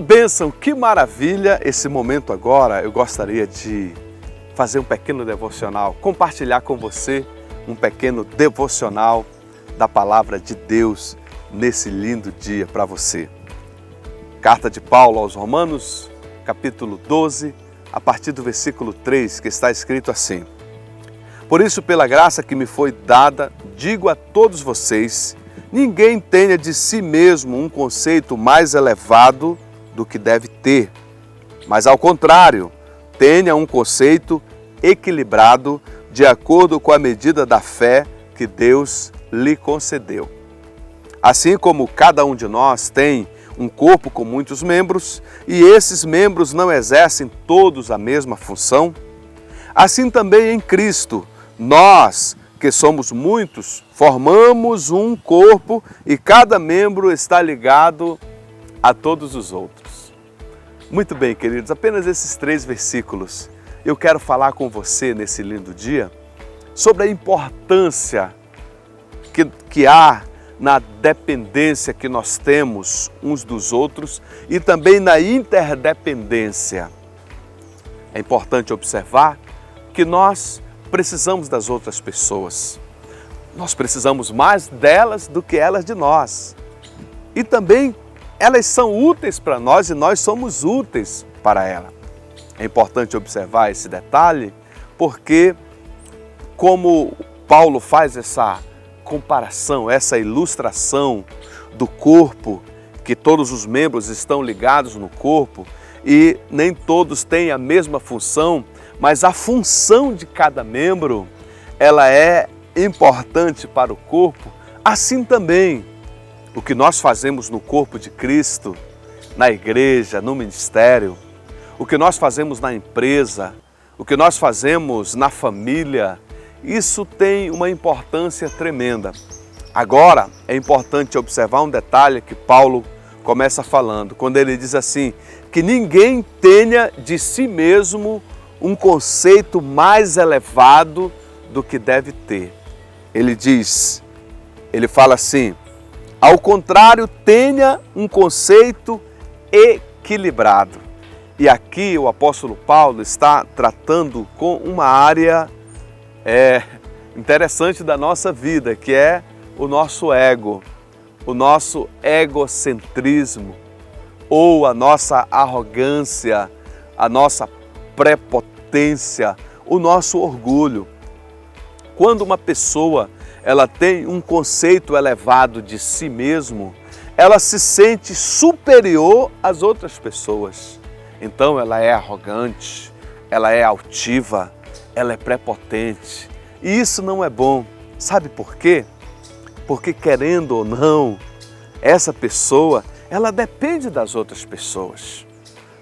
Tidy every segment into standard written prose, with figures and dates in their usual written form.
bênção, que maravilha esse momento agora. Eu gostaria de fazer um pequeno devocional, compartilhar com você um pequeno devocional da Palavra de Deus nesse lindo dia para você. Carta de Paulo aos Romanos, capítulo 12, a partir do versículo 3, que está escrito assim: Por isso, pela graça que me foi dada, digo a todos vocês, ninguém tenha de si mesmo um conceito mais elevado do que deve ter, mas ao contrário, tenha um conceito equilibrado de acordo com a medida da fé que Deus lhe concedeu. Assim como cada um de nós tem um corpo com muitos membros e esses membros não exercem todos a mesma função, assim também em Cristo, nós, que somos muitos, formamos um corpo e cada membro está ligado a todos os outros. Muito bem, queridos, apenas esses 3 versículos. Eu quero falar com você nesse lindo dia sobre a importância que há na dependência que nós temos uns dos outros e também na interdependência. É importante observar que nós precisamos das outras pessoas. Nós precisamos mais delas do que elas de nós. E também elas são úteis para nós e nós somos úteis para ela. É importante observar esse detalhe porque, como Paulo faz essa comparação, essa ilustração do corpo, que todos os membros estão ligados no corpo e nem todos têm a mesma função, mas a função de cada membro, ela é importante para o corpo, assim também o que nós fazemos no corpo de Cristo, na igreja, no ministério, o que nós fazemos na empresa, o que nós fazemos na família, isso tem uma importância tremenda. Agora, é importante observar um detalhe que Paulo começa falando, quando ele diz assim, que ninguém tenha de si mesmo um conceito mais elevado do que deve ter. Ele fala assim, ao contrário, tenha um conceito equilibrado. E aqui o apóstolo Paulo está tratando com uma área interessante da nossa vida, que é o nosso ego, o nosso egocentrismo, ou a nossa arrogância, a nossa prepotência, o nosso orgulho. Quando uma pessoa ela tem um conceito elevado de si mesmo, ela se sente superior às outras pessoas. Então ela é arrogante, ela é altiva, ela é prepotente. E isso não é bom. Sabe por quê? Porque querendo ou não, essa pessoa, ela depende das outras pessoas.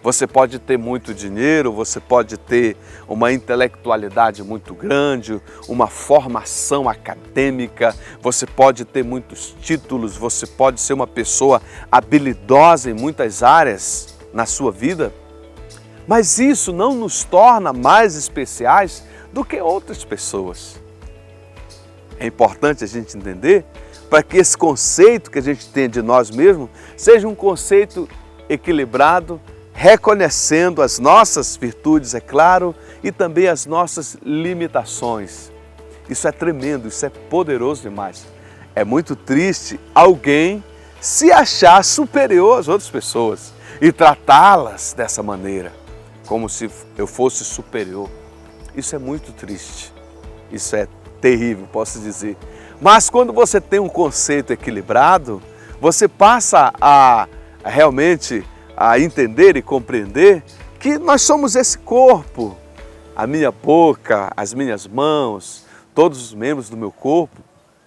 Você pode ter muito dinheiro, você pode ter uma intelectualidade muito grande, uma formação acadêmica, você pode ter muitos títulos, você pode ser uma pessoa habilidosa em muitas áreas na sua vida, mas isso não nos torna mais especiais do que outras pessoas. É importante a gente entender para que esse conceito que a gente tem de nós mesmos seja um conceito equilibrado, reconhecendo as nossas virtudes, é claro, e também as nossas limitações. Isso é tremendo, isso é poderoso demais. É muito triste alguém se achar superior às outras pessoas e tratá-las dessa maneira, como se eu fosse superior. Isso é muito triste, isso é terrível, posso dizer. Mas quando você tem um conceito equilibrado, você passa a realmente a entender e compreender que nós somos esse corpo. A minha boca, as minhas mãos, todos os membros do meu corpo,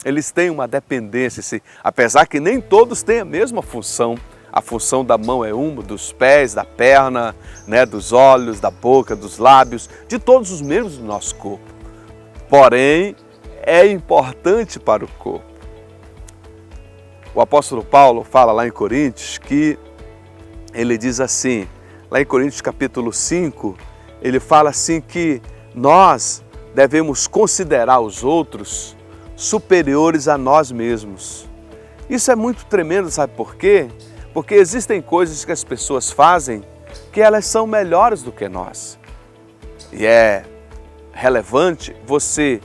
eles têm uma dependência, apesar que nem todos têm a mesma função. A função da mão é uma, dos pés, da perna, dos olhos, da boca, dos lábios, de todos os membros do nosso corpo. Porém, é importante para o corpo. O apóstolo Paulo fala lá em Coríntios que ele diz assim, lá em Coríntios capítulo 5, ele fala assim que nós devemos considerar os outros superiores a nós mesmos. Isso é muito tremendo, sabe por quê? Porque existem coisas que as pessoas fazem que elas são melhores do que nós. E é relevante você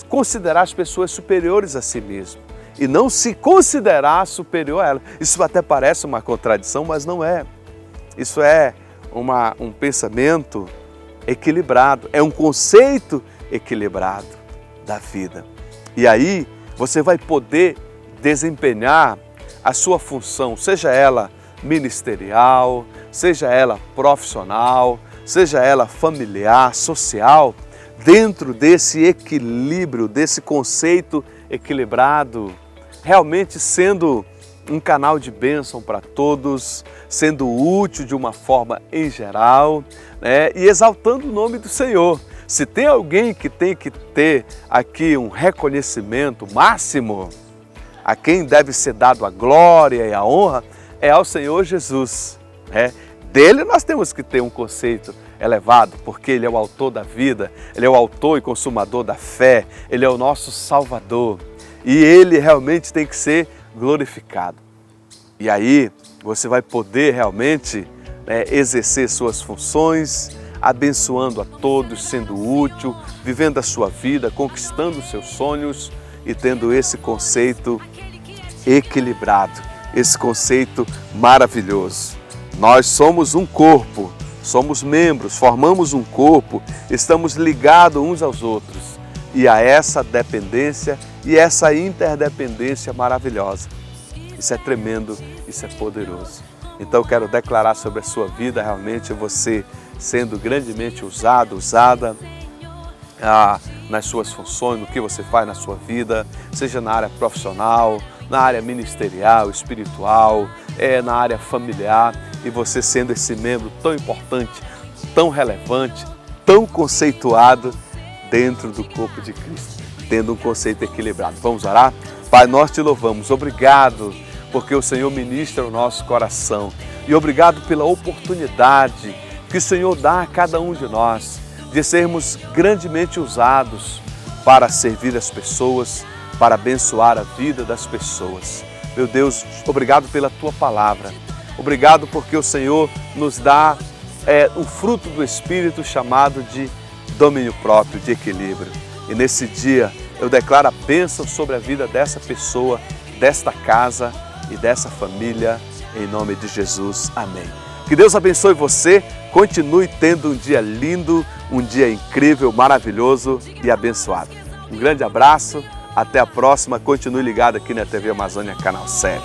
considerar as pessoas superiores a si mesmo e não se considerar superior a elas. Isso até parece uma contradição, mas não é. Isso é um pensamento equilibrado, é um conceito equilibrado da vida. E aí você vai poder desempenhar a sua função, seja ela ministerial, seja ela profissional, seja ela familiar, social, dentro desse equilíbrio, desse conceito equilibrado, realmente sendo um canal de bênção para todos, sendo útil de uma forma em geral, né? E exaltando o nome do Senhor. Se tem alguém que tem que ter aqui um reconhecimento máximo, a quem deve ser dado a glória e a honra, é ao Senhor Jesus. Né? Dele nós temos que ter um conceito elevado, porque Ele é o autor da vida, Ele é o autor e consumador da fé, Ele é o nosso Salvador. E Ele realmente tem que ser glorificado. E aí você vai poder realmente exercer suas funções, abençoando a todos, sendo útil, vivendo a sua vida, conquistando os seus sonhos e tendo esse conceito equilibrado, esse conceito maravilhoso. Nós somos um corpo, somos membros, formamos um corpo, estamos ligados uns aos outros e a essa dependência e essa interdependência maravilhosa. Isso é tremendo, isso é poderoso. Então eu quero declarar sobre a sua vida realmente você sendo grandemente usada nas suas funções, no que você faz na sua vida, seja na área profissional, na área ministerial, espiritual, na área familiar, e você sendo esse membro tão importante, tão relevante, tão conceituado dentro do corpo de Cristo, tendo um conceito equilibrado. Vamos orar? Pai, nós te louvamos, obrigado porque o Senhor ministra o nosso coração e obrigado pela oportunidade que o Senhor dá a cada um de nós de sermos grandemente usados para servir as pessoas, para abençoar a vida das pessoas. Meu Deus, obrigado pela Tua palavra. Obrigado porque o Senhor nos dá um fruto do Espírito chamado de domínio próprio, de equilíbrio. E nesse dia eu declaro a bênção sobre a vida dessa pessoa, desta casa e dessa família, em nome de Jesus. Amém. Que Deus abençoe você, continue tendo um dia lindo, um dia incrível, maravilhoso e abençoado. Um grande abraço, até a próxima, continue ligado aqui na TV Amazônia, canal 7.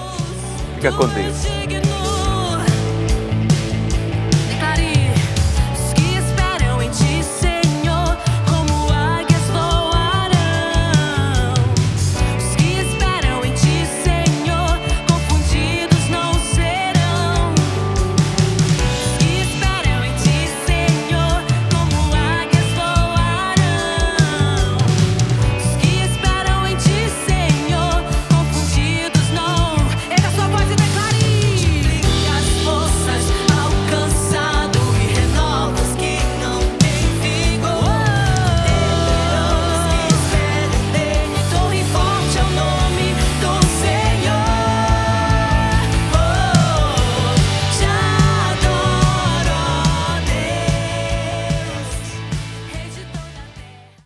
Fica com Deus.